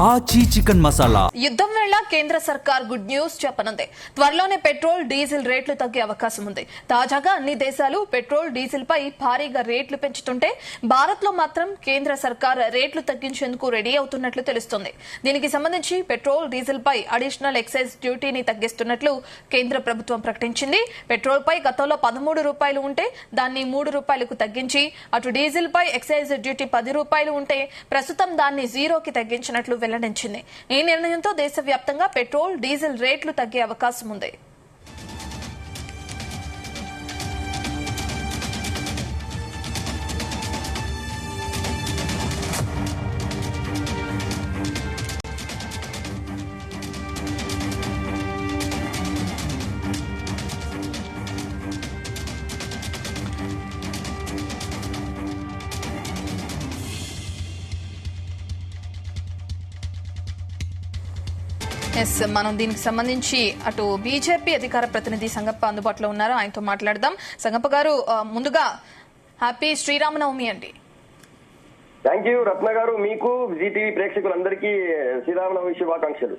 ఆచి చికెన్ మసాలా. యుద్ధం వేళ కేంద్ర సర్కార్ గుడ్ న్యూస్ చెప్పనుంది. త్వరలోనే పెట్రోల్ డీజిల్ రేట్లు తగ్గే అవకాశం ఉంది. తాజాగా అన్ని దేశాలు పెట్రోల్ డీజిల్ పై భారీగా రేట్లు పెంచుతుంటే భారత్ లో మాత్రం కేంద్ర సర్కార్ రేట్లు తగ్గించేందుకు రెడీ అవుతున్నట్లు తెలుస్తోంది. దీనికి సంబంధించి పెట్రోల్ డీజిల్ పై అడిషనల్ ఎక్సైజ్ డ్యూటీని తగ్గిస్తున్నట్లు కేంద్ర ప్రభుత్వం ప్రకటించింది. పెట్రోల్ పై గతంలో 13 రూపాయలు ఉంటే దాన్ని 3 రూపాయలకు తగ్గించి, అటు డీజిల్ పై ఎక్సైజ్ డ్యూటీ 10 రూపాయలు ఉంటే ప్రస్తుతం దాన్ని జీరోకి తగ్గించినట్లు వెల్లడించింది. ఈ నిర్ణయంతో దేశవ్యాప్తంగా పెట్రోల్ డీజిల్ రేట్లు తగ్గే అవకాశం ఉంది. మనం దీనికి సంబంధించి అటు బీజేపీ అధికార ప్రతినిధి సంగప్ప అందుబాటులో ఉన్నారు, ఆయనతో మాట్లాడదాం. సంగప్ప గారు, ముందుగా హ్యాపీ శ్రీరామనవమి అండి. థ్యాంక్ యూ రత్న గారు. మీకు జీటీవీ ప్రేక్షకులందరికీ శ్రీరామనవమి శుభాకాంక్షలు.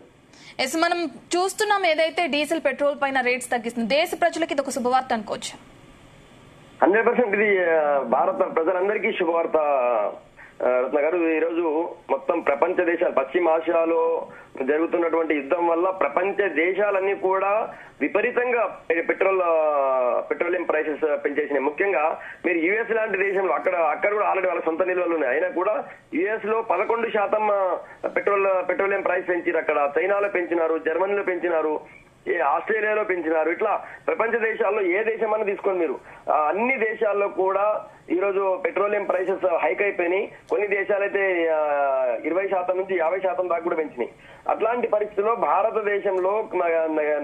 మనం చూస్తున్నాం ఏదైతే డీజిల్ పెట్రోల్ పైన రేట్స్ తగ్గిస్తుంది, దేశ ప్రజలకి ఇది ఒక శుభవార్త అనుకోవచ్చు. 100% ఇది భారత ప్రజలందరికీ శుభవార్త రత్న గారు. ఈ రోజు మొత్తం ప్రపంచ దేశాలు, పశ్చిమ ఆసియాలో జరుగుతున్నటువంటి యుద్ధం వల్ల ప్రపంచ దేశాలన్నీ కూడా విపరీతంగా పెట్రోలియం ప్రైసెస్ పెంచేసినాయి. ముఖ్యంగా మీరు యుఎస్ లాంటి దేశంలో అక్కడ కూడా ఆల్రెడీ వాళ్ళ సొంత నిల్వలు ఉన్నాయి. అయినా కూడా యుఎస్ లో 11% పెట్రోలియం ప్రైస్ పెంచారు. అక్కడ చైనాలో పెంచినారు, జర్మనీలో పెంచినారు, ఆస్ట్రేలియాలో పెంచినారు. ఇట్లా ప్రపంచ దేశాల్లో ఏ దేశం అన్న తీసుకొని మీరు అన్ని దేశాల్లో కూడా ఈ రోజు పెట్రోలియం ప్రైసెస్ హైక్ అయిపోయినాయి. కొన్ని దేశాలైతే 20% నుంచి 50% దాకా కూడా పెంచినాయి. అట్లాంటి పరిస్థితుల్లో భారతదేశంలో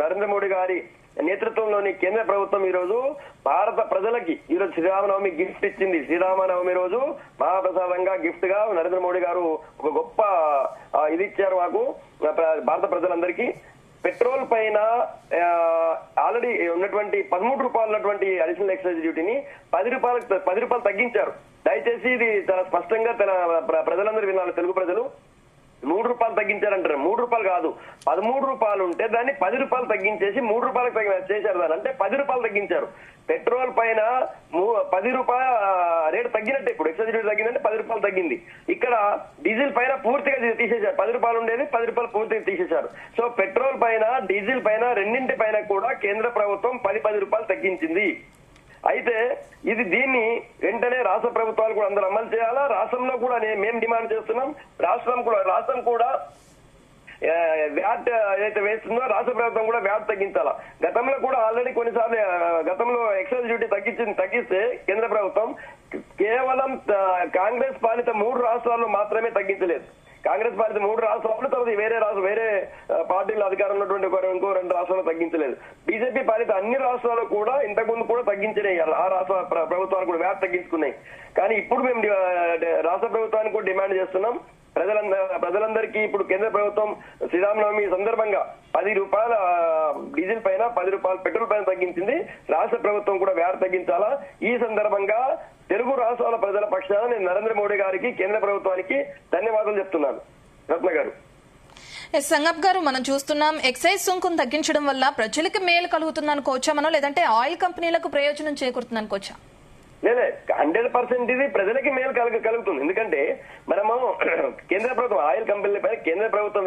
నరేంద్ర మోడీ గారి నేతృత్వంలోని కేంద్ర ప్రభుత్వం ఈ రోజు భారత ప్రజలకి ఈ రోజు శ్రీరామనవమి గిఫ్ట్ ఇచ్చింది. శ్రీరామనవమి రోజు మహాప్రసాదంగా గిఫ్ట్ గా నరేంద్ర మోడీ గారు ఒక గొప్ప ఇది ఇచ్చారు మాకు, భారత ప్రజలందరికీ. పెట్రోల్ పైన ఆల్రెడీ ఉన్నటువంటి 13 రూపాయలు ఉన్నటువంటి అడిషనల్ ఎక్సైజ్ డ్యూటీని 10 రూపాయలు తగ్గించారు. దయచేసి ఇది చాలా స్పష్టంగా ప్రజలందరూ వినాలి. తెలుగు ప్రజలు 3 రూపాయలు తగ్గించారంటారు. 3 రూపాయలు కాదు, 13 రూపాయలు ఉంటే దాన్ని 10 రూపాయలు తగ్గించేసి 3 రూపాయలకు చేశారు. దాన్ని అంటే 10 రూపాయలు తగ్గించారు. పెట్రోల్ పైన 10 రూపాయల రేటు తగ్గినట్టే. ఇప్పుడు ఎక్సైజ్ డ్యూటీ తగ్గిందంటే 10 రూపాయలు తగ్గింది. ఇక్కడ డీజిల్ పైన పూర్తిగా తీసేశారు. 10 రూపాయలు ఉండేది 10 రూపాయలు పూర్తిగా తీసేశారు. సో పెట్రోల్ పైన, డీజిల్ పైన, రెండింటి పైన కూడా కేంద్ర ప్రభుత్వం 10 రూపాయలు తగ్గించింది. అయితే దీన్ని వెంటనే రాష్ట్ర ప్రభుత్వాలు కూడా అందరూ అమలు చేయాలా. రాష్ట్రంలో కూడా మేము డిమాండ్ చేస్తున్నాం. రాష్ట్రం కూడా వ్యాట్ ఏదైతే వేస్తుందో రాష్ట్ర ప్రభుత్వం కూడా వ్యాట్ తగ్గించాలా. గతంలో కూడా ఆల్రెడీ కొన్నిసార్లు గతంలో ఎక్సైజ్ డ్యూటీ తగ్గిస్తే కేంద్ర ప్రభుత్వం కేవలం కాంగ్రెస్ పాలిత 3 రాష్ట్రాల్లో మాత్రమే తగ్గించలేదు. కాంగ్రెస్ పాలిత 3 రాష్ట్రాలు, తర్వాత వేరే పార్టీల అధికారం ఉన్నటువంటి ఇంకో 2 రాష్ట్రాలు తగ్గించలేదు. బీజేపీ పాలిత అన్ని రాష్ట్రాలు కూడా ఇంతకుముందు కూడా తగ్గించినాయి. ఆ రాష్ట్ర ప్రభుత్వాలు కూడా వ్యాట్ తగ్గించుకున్నాయి. కానీ ఇప్పుడు మేము రాష్ట్ర ప్రభుత్వానికి కూడా డిమాండ్ చేస్తున్నాం. ప్రజలందరికీ ఇప్పుడు కేంద్ర ప్రభుత్వం శ్రీరామనవమి సందర్భంగా 10 రూపాయల డీజిల్ పైన, 10 రూపాయల పెట్రోల్ పైన తగ్గించింది. రాష్ట్ర ప్రభుత్వం కూడా వ్యాట్ తగ్గించాలా. ఈ సందర్భంగా తెలుగు రాష్ట్రాల ప్రజల పక్షాన నేను నరేంద్ర మోడీ గారికి, కేంద్ర ప్రభుత్వానికి ధన్యవాదాలు చెప్తున్నాను. రత్న గారు. సంగప్ గారు, మనం చూస్తున్నాం ఎక్సైజ్ సుంకం తగ్గించడం వల్ల ప్రజలకు మేలు కలుగుతుంది అనుకోవచ్చా మనం, లేదంటే ఆయిల్ కంపెనీలకు ప్రయోజనం చేకూరుతుంది అనుకోవచ్చా? లేదే, 100% ఇది ప్రజలకి మేలు కలుగుతుంది. ఎందుకంటే మనము కేంద్ర ప్రభుత్వం ఆయిల్ కంపెనీలపై కేంద్ర ప్రభుత్వం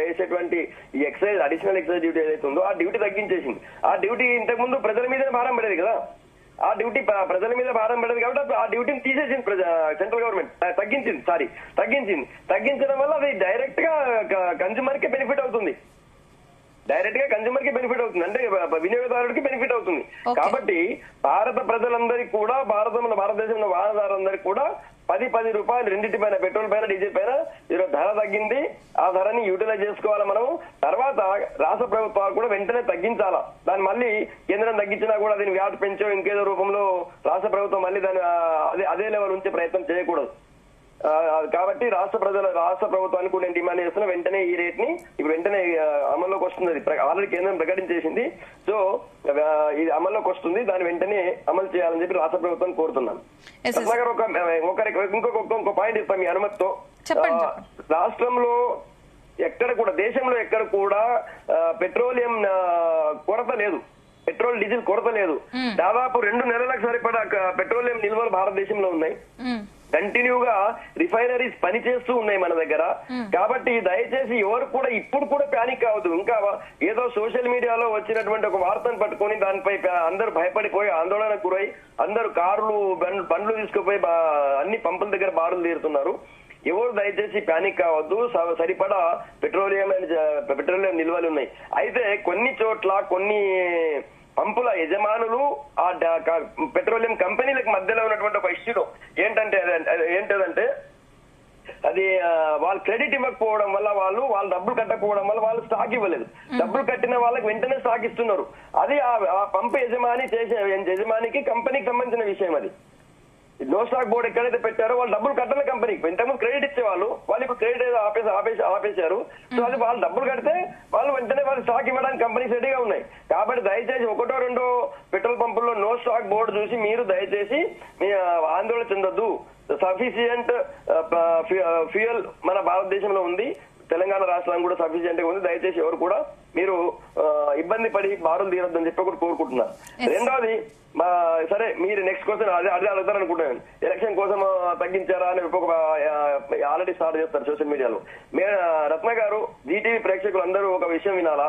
వేసేటువంటి ఈ ఎక్సైజ్, అడిషనల్ ఎక్సైజ్ డ్యూటీ ఏదైతే ఉందో ఆ డ్యూటీ తగ్గించేసింది. ఆ డ్యూటీ ఇంతకు ముందు ప్రజల మీదనే భారం పడేది కదా. ఆ డ్యూటీ ప్రజల మీద భారం పడేది కాబట్టి ఆ డ్యూటీని తీసేసింది సెంట్రల్ గవర్నమెంట్. తగ్గించడం వల్ల అది డైరెక్ట్ గా కన్స్యూమర్ కి బెనిఫిట్ అవుతుంది. అంటే వినియోగదారుడికి బెనిఫిట్ అవుతుంది. కాబట్టి భారత ప్రజలందరికీ కూడా, భారతదేశంలో వాహనదారులందరికీ కూడా 10 రూపాయలు రెండింటి పైన, పెట్రోల్ పైన, డీజిల్ పైన ఈరోజు ధర తగ్గింది. ఆ ధరని యూటిలైజ్ చేసుకోవాలా మనం. తర్వాత రాష్ట్ర ప్రభుత్వాలు కూడా వెంటనే తగ్గించాలా. దాన్ని మళ్ళీ కేంద్రం తగ్గించినా కూడా దీన్ని వ్యాట్ పెంచో ఇంకేదో రూపంలో రాష్ట్ర ప్రభుత్వం మళ్ళీ దాన్ని అదే లెవెల్ ఉంచే ప్రయత్నం చేయకూడదు. కాబట్టి రాష్ట్ర ప్రభుత్వానికి నేను డిమాండ్ చేస్తున్నా, వెంటనే ఈ రేట్ ని ఇప్పుడు వెంటనే అమల్లోకి వస్తుంది. ఆల్రెడీ కేంద్రం ప్రకటించేసింది. సో ఇది అమల్లోకి వస్తుంది, దాన్ని వెంటనే అమలు చేయాలని చెప్పి రాష్ట్ర ప్రభుత్వాన్ని కోరుతున్నాను. ఇంకో పాయింట్ ఇస్తాం మీ అనుమతితో. రాష్ట్రంలో ఎక్కడ కూడా, దేశంలో ఎక్కడ కూడా పెట్రోలియం కొరత లేదు, పెట్రోల్ డీజిల్ కొరత లేదు. దాదాపు 2 నెలలకు సరిపడా పెట్రోలియం నిల్వలు భారతదేశంలో ఉన్నాయి. కంటిన్యూగా రిఫైనరీస్ పనిచేస్తూ ఉన్నాయి మన దగ్గర. కాబట్టి దయచేసి ఎవరు కూడా ఇప్పుడు కూడా ప్యానిక్ కావద్దు. ఇంకా ఏదో సోషల్ మీడియాలో వచ్చినటువంటి ఒక వార్తను పట్టుకొని దానిపై అందరూ భయపడిపోయి ఆందోళనకు గురై అందరూ కార్లు బండ్లు తీసుకుపోయి అన్ని పంపుల దగ్గర బారులు తీరుతున్నారు. ఎవరు దయచేసి ప్యానిక్ కావద్దు. సరిపడా పెట్రోలియం నిల్వలు ఉన్నాయి. అయితే కొన్ని చోట్ల కొన్ని పంపుల యజమానులు ఆ పెట్రోలియం కంపెనీలకు మధ్యలో ఉన్నటువంటి ఒక ఇష్యూలో ఏంటంటే అది వాళ్ళు క్రెడిట్ ఇవ్వకపోవడం వల్ల, వాళ్ళు డబ్బులు కట్టకపోవడం వల్ల వాళ్ళు స్టాక్ ఇవ్వలేదు. డబ్బులు కట్టిన వాళ్ళకి వెంటనే స్టాక్ ఇస్తున్నారు. అది ఆ పంపు యజమానికి కంపెనీకి సంబంధించిన విషయం. అది నో స్టాక్ బోర్డు ఎక్కడైతే పెట్టారో వాళ్ళు డబ్బులు కట్టాలి కంపెనీకి. ఇంతకుముందు క్రెడిట్ ఇచ్చేవాళ్ళు, వాళ్ళు ఇప్పుడు క్రెడిట్ ఆపేశారు. సో అది వాళ్ళు డబ్బులు కడితే వాళ్ళు వెంటనే వాళ్ళు స్టాక్ ఇవ్వడానికి కంపెనీస్ రెడీగా ఉన్నాయి. కాబట్టి దయచేసి 1-2 పెట్రోల్ పంపుల్లో నో స్టాక్ బోర్డు చూసి మీరు దయచేసి ఆందోళన చెందొద్దు. సఫిషియంట్ ఫ్యూయల్ మన భారతదేశంలో ఉంది, తెలంగాణ రాష్ట్రం కూడా సఫిషియంట్ గా ఉంది. దయచేసి ఎవరు కూడా మీరు ఇబ్బంది పడి బారులు తీరొద్దని చెప్పి ఒకటి కోరుకుంటున్నారు. రెండోది, సరే మీరు నెక్స్ట్ క్వశ్చన్ అదే అడుగుతారు అనుకుంటున్నాను. ఎలక్షన్ కోసం తగ్గించారా అని ఆల్రెడీ స్టార్ట్ చేస్తారు సోషల్ మీడియాలో. రత్న గారు, జీటీవీ ప్రేక్షకులు అందరూ ఒక విషయం వినాలా.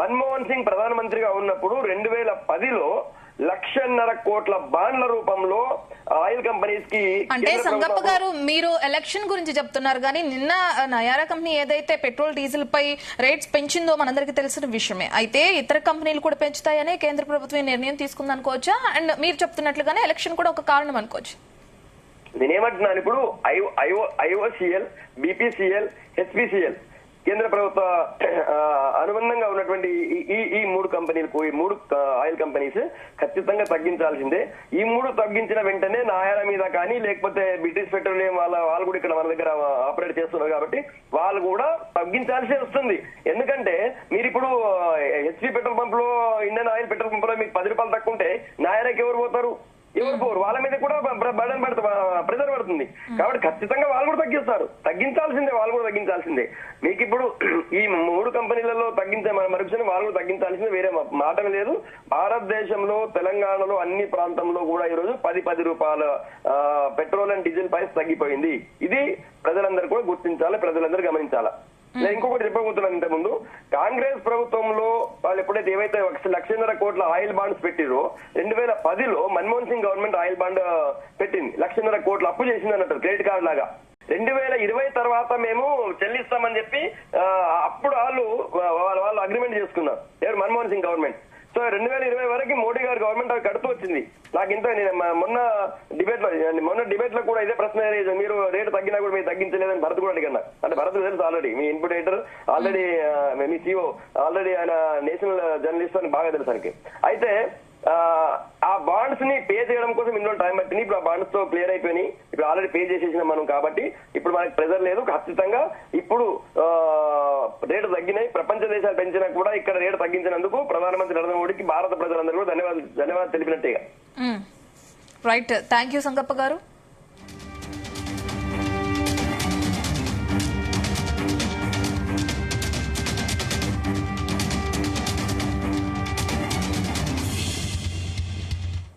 మన్మోహన్ సింగ్ ప్రధానమంత్రిగా ఉన్నప్పుడు 2010లో 1,50,000 కోట్ల బాండ్ల రూపంలో ఆయిల్ కంపెనీస్ కి, అంటే సంగప్ప గారు మీరు ఎలక్షన్ గురించి చెప్తున్నారు కానీ నిన్న నయారా కంపెనీ ఏదైతే పెట్రోల్ డీజిల్ పై రేట్స్ పెంచిందో మనందరికీ తెలిసిన విషయమే. అయితే ఇతర కంపెనీలు కూడా పెంచుతాయనే కేంద్ర ప్రభుత్వం నిర్ణయం తీసుకుంది అనుకోవచ్చా? అండ్ మీరు చెప్తున్నట్లుగానే ఎలక్షన్ కూడా ఒక కారణం అనుకోవచ్చు. నేనేమంటున్నాను, ఇప్పుడు ఐఓసిఎల్, బీపీసీఎల్, హెచ్పిసిఎల్ కేంద్ర ప్రభుత్వ అనుబంధంగా ఉన్నటువంటి ఈ 3 కంపెనీలకు, ఈ 3 ఆయిల్ కంపెనీస్ ఖచ్చితంగా తగ్గించాల్సిందే. ఈ 3 తగ్గించిన వెంటనే నాయాల మీద కానీ లేకపోతే బ్రిటిష్ పెట్రోలియం వాళ్ళు కూడా ఇక్కడ మన దగ్గర ఆపరేట్ చేస్తున్నారు కాబట్టి వాళ్ళు కూడా తగ్గించాల్సి వస్తుంది. ఎందుకంటే మీరు ఇప్పుడు హెచ్పి పెట్రోల్ పంప్ లో, ఇండియన్ ఆయిల్ పెట్రోల్ పంప్ లో మీకు 10 రూపాయలు తక్కువ ఉంటే నాయరాకి ఎవరు పోతారు? ఎవరు పోరు. వాళ్ళ మీద కూడా ప్రెజర్ పడుతుంది. కాబట్టి ఖచ్చితంగా వాళ్ళు కూడా తగ్గించాల్సిందే, వాళ్ళు కూడా తగ్గించాల్సిందే. మీకు ఇప్పుడు ఈ 3 కంపెనీలలో తగ్గించే మరుక్షణం వాళ్ళు కూడా తగ్గించాల్సిందే, వేరే మాట లేదు. భారతదేశంలో తెలంగాణలో అన్ని ప్రాంతంలో కూడా ఈరోజు 10 రూపాయల పెట్రోల్ అండ్ డీజిల్ ప్రైస్ తగ్గిపోయింది. ఇది ప్రజలందరూ కూడా గుర్తించాలి, ప్రజలందరూ గమనించాలా. నేను ఇంకొకటి చెప్పబోతున్నాను. ఇంతకుముందు కాంగ్రెస్ ప్రభుత్వంలో వాళ్ళు ఎప్పుడైతే ఏవైతే 1,50,000 కోట్ల ఆయిల్ బాండ్స్ పెట్టిరో 2010లో Manmohan Singh government oil bond పెట్టింది. 1,00,000 కోట్ల అప్పు చేసింది అన్నట్టు, క్రెడిట్ కార్డు లాగా. 2020 తర్వాత మేము చెల్లిస్తామని చెప్పి అప్పుడు వాళ్ళు అగ్రిమెంట్ చేసుకున్నారు, ఎవరు? మన్మోహన్ సింగ్ గవర్నమెంట్. సో 2020 వరకు మోడీ గారి గవర్నమెంట్ అది కడుతూ వచ్చింది. నాకు ఇంత మొన్న డిబేట్ లో కూడా ఇదే ప్రశ్న, మీరు రేటు తగ్గినా కూడా మీరు తగ్గించలేదని భరత్ కూడా అడిగాను. అంటే భరత్ తెలుసు ఆల్రెడీ, మీ ఇన్పుట్ ఎడిటర్ ఆల్రెడీ, మీ సిఓ ఆల్రెడీ, ఆయన నేషనల్ జర్నలిస్ట్ అని బాగా తెలుసు ఆయనకి. అయితే ఆ బాండ్స్ ని పే చేయడం కోసం ఇందులో టైం పట్టింది. ఇప్పుడు ఆ బాండ్స్ తో క్లియర్ అయిపోయినాయి. ఇప్పుడు ఆల్రెడీ పే చేసేసినాం మనం. కాబట్టి ఇప్పుడు మనకి ప్రెజర్ లేదు. ఖచ్చితంగా ఇప్పుడు రేటు తగ్గినాయి. ప్రపంచ దేశాలు పెంచినా కూడా ఇక్కడ రేటు తగ్గించినందుకు ప్రధానమంత్రి నరేంద్ర మోడీకి భారత ప్రజలందరూ కూడా ధన్యవాదాలు తెలిపినట్టేగా. రైట్, థ్యాంక్ యూ సంగప్ప గారు.